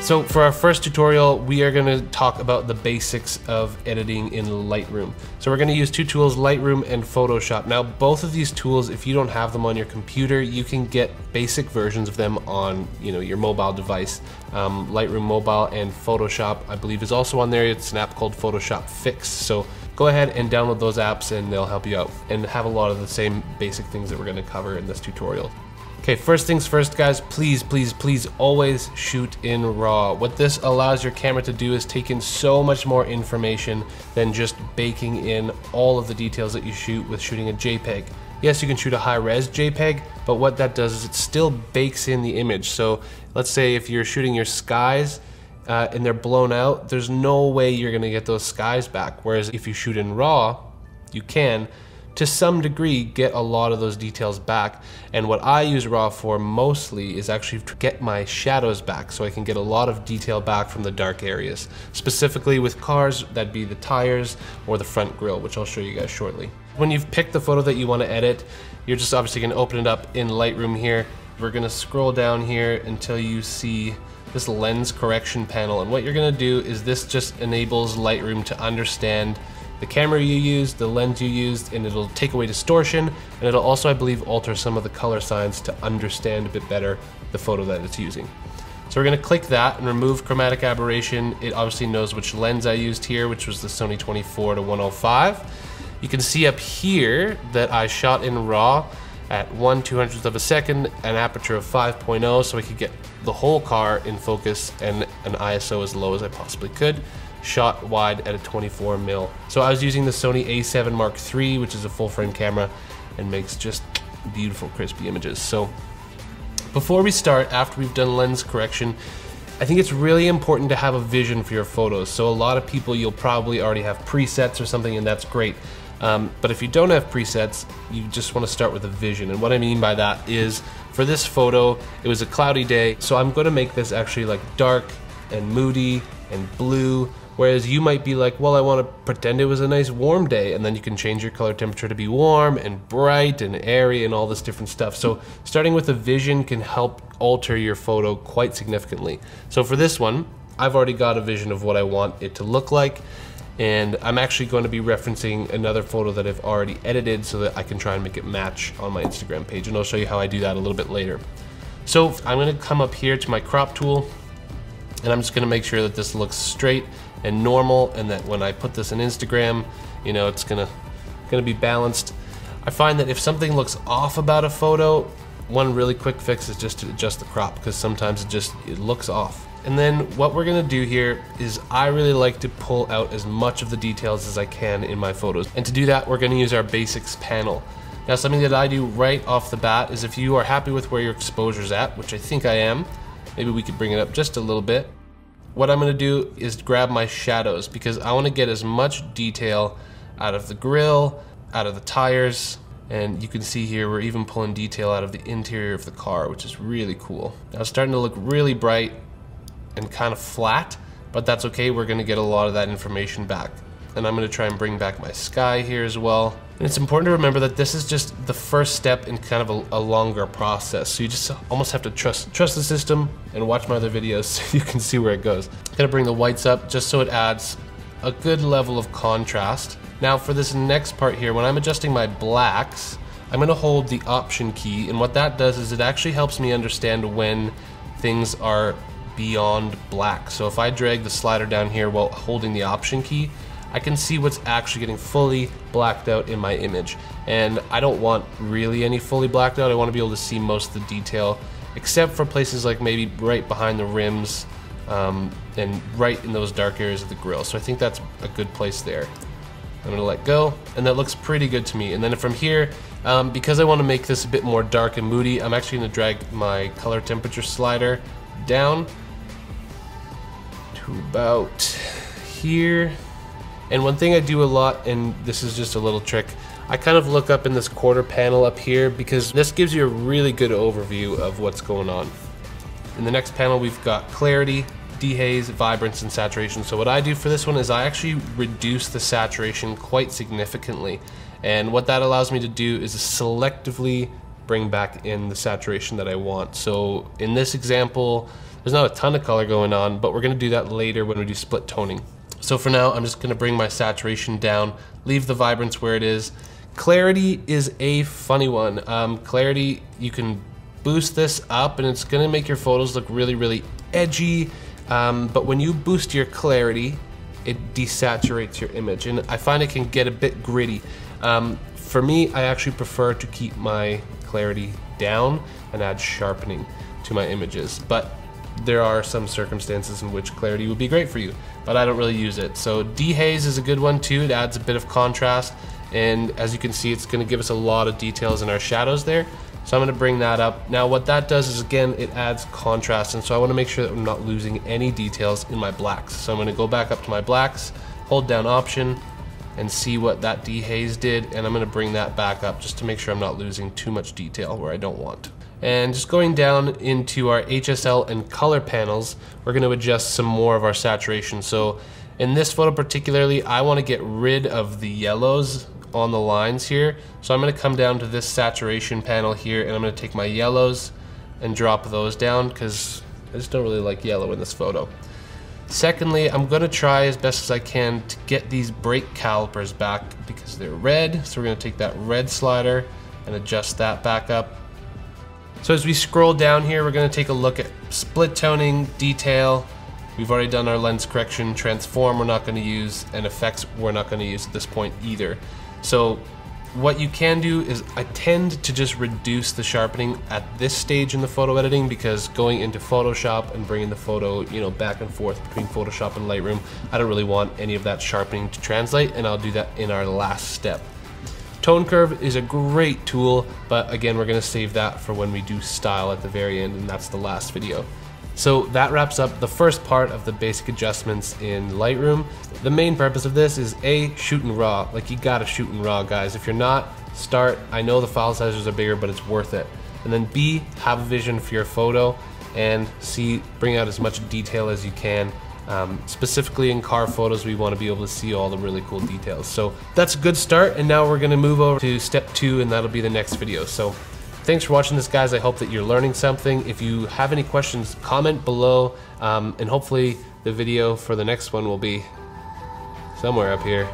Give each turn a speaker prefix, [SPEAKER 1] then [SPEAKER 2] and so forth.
[SPEAKER 1] So for our first tutorial, we are gonna talk about the basics of editing in Lightroom. So we're gonna use two tools, Lightroom and Photoshop. Now, both of these tools, if you don't have them on your computer, you can get basic versions of them on your mobile device. Lightroom Mobile and Photoshop, I believe, is also on there. It's an app called Photoshop Fix. So go ahead and download those apps and they'll help you out and have a lot of the same basic things that we're gonna cover in this tutorial. Okay, first things first, guys, please always shoot in RAW. What this allows your camera to do is take in so much more information than just baking in all of the details that you shoot with shooting a JPEG. Yes, you can shoot a high-res JPEG, but what that does is it still bakes in the image. So let's say if you're shooting your skies and they're blown out, there's no way you're gonna get those skies back. Whereas if you shoot in RAW, you can, to some degree, get a lot of those details back. And what I use RAW for mostly is actually to get my shadows back, so I can get a lot of detail back from the dark areas. Specifically with cars, that'd be the tires or the front grille, which I'll show you guys shortly. When you've picked the photo that you want to edit, you're just obviously going to open it up in Lightroom here. We're going to scroll down here until you see this lens correction panel. And what you're going to do is this just enables Lightroom to understand the camera you used, the lens you used, and it'll take away distortion, and it'll also, I believe, alter some of the color signs to understand a bit better the photo that it's using. So we're gonna click that and remove chromatic aberration. It obviously knows which lens I used here, which was the Sony 24-105. You can see up here that I shot in RAW at 1/200th of a second, an aperture of 5.0, so I could get the whole car in focus and an ISO as low as I possibly could. Shot wide at a 24mm. So I was using the Sony A7 Mark III, which is a full frame camera and makes just beautiful crispy images. So before we start, after we've done lens correction, I think it's really important to have a vision for your photos. So a lot of people, you'll probably already have presets or something, and that's great. But if you don't have presets, you just want to start with a vision. And what I mean by that is, for this photo, it was a cloudy day, so I'm going to make this actually like dark and moody and blue. Whereas you might be like, well, I want to pretend it was a nice warm day, and then you can change your color temperature to be warm and bright and airy and all this different stuff. So starting with a vision can help alter your photo quite significantly. So for this one, I've already got a vision of what I want it to look like, and I'm actually going to be referencing another photo that I've already edited so that I can try and make it match on my Instagram page, and I'll show you how I do that a little bit later. So I'm going to come up here to my crop tool, and I'm just going to make sure that this looks straight and normal, and that when I put this in Instagram, it's gonna be balanced. I find that if something looks off about a photo, one really quick fix is just to adjust the crop, because sometimes it looks off. And then what we're gonna do here is I really like to pull out as much of the details as I can in my photos. And to do that, we're gonna use our basics panel. Now, something that I do right off the bat is, if you are happy with where your exposure's at, which I think I am, maybe we could bring it up just a little bit. What I'm going to do is grab my shadows, because I want to get as much detail out of the grille, out of the tires, and you can see here we're even pulling detail out of the interior of the car, which is really cool. Now it's starting to look really bright and kind of flat, but that's okay, we're going to get a lot of that information back. And I'm going to try and bring back my sky here as well. And it's important to remember that this is just the first step in kind of a longer process. So you just almost have to trust the system and watch my other videos so you can see where it goes. I'm gonna bring the whites up just so it adds a good level of contrast. Now for this next part here, when I'm adjusting my blacks, I'm gonna hold the Option key, and what that does is it actually helps me understand when things are beyond black. So if I drag the slider down here while holding the Option key, I can see what's actually getting fully blacked out in my image. And I don't want really any fully blacked out. I want to be able to see most of the detail, except for places like maybe right behind the rims and right in those dark areas of the grille. So I think that's a good place there. I'm gonna let go, and that looks pretty good to me. And then from here, because I want to make this a bit more dark and moody, I'm actually gonna drag my color temperature slider down to about here. And one thing I do a lot, and this is just a little trick, I kind of look up in this quarter panel up here, because this gives you a really good overview of what's going on. In the next panel, we've got clarity, dehaze, vibrance, and saturation. So what I do for this one is I actually reduce the saturation quite significantly. And what that allows me to do is selectively bring back in the saturation that I want. So in this example, there's not a ton of color going on, but we're gonna do that later when we do split toning. So for now, I'm just gonna bring my saturation down, leave the vibrance where it is. Clarity is a funny one. Clarity, you can boost this up and it's gonna make your photos look really, really edgy. But when you boost your clarity, it desaturates your image. And I find it can get a bit gritty. For me, I actually prefer to keep my clarity down and add sharpening to my images. But there are some circumstances in which clarity would be great for you, but I don't really use it. So dehaze is a good one too. It adds a bit of contrast, and as you can see, it's going to give us a lot of details in our shadows there. So I'm going to bring that up. Now what that does is, again, it adds contrast, and so I want to make sure that I'm not losing any details in my blacks. So I'm going to go back up to my blacks, hold down Option, and see what that dehaze did, and I'm going to bring that back up just to make sure I'm not losing too much detail where I don't want. And just going down into our HSL and color panels, we're going to adjust some more of our saturation. So in this photo particularly, I want to get rid of the yellows on the lines here. So I'm going to come down to this saturation panel here, and I'm going to take my yellows and drop those down because I just don't really like yellow in this photo. Secondly, I'm going to try as best as I can to get these brake calipers back because they're red. So we're going to take that red slider and adjust that back up. So as we scroll down here, we're going to take a look at split toning, detail. We've already done our lens correction, transform we're not going to use, and effects we're not going to use at this point either. So what you can do is I tend to just reduce the sharpening at this stage in the photo editing, because going into Photoshop and bringing the photo, you know, back and forth between Photoshop and Lightroom, I don't really want any of that sharpening to translate, and I'll do that in our last step. Tone curve is a great tool, but again, we're going to save that for when we do style at the very end, and that's the last video. So that wraps up the first part of the basic adjustments in Lightroom. The main purpose of this is A, shoot in RAW. Like, you gotta shoot in RAW, guys. If you're not, start. I know the file sizes are bigger, but it's worth it. And then B, have a vision for your photo, and C, bring out as much detail as you can. Specifically in car photos, we want to be able to see all the really cool details. So that's a good start, and now we're going to move over to step 2, and that'll be the next video. So thanks for watching this, guys. I hope that you're learning something. If you have any questions, comment below, and hopefully the video for the next one will be somewhere up here.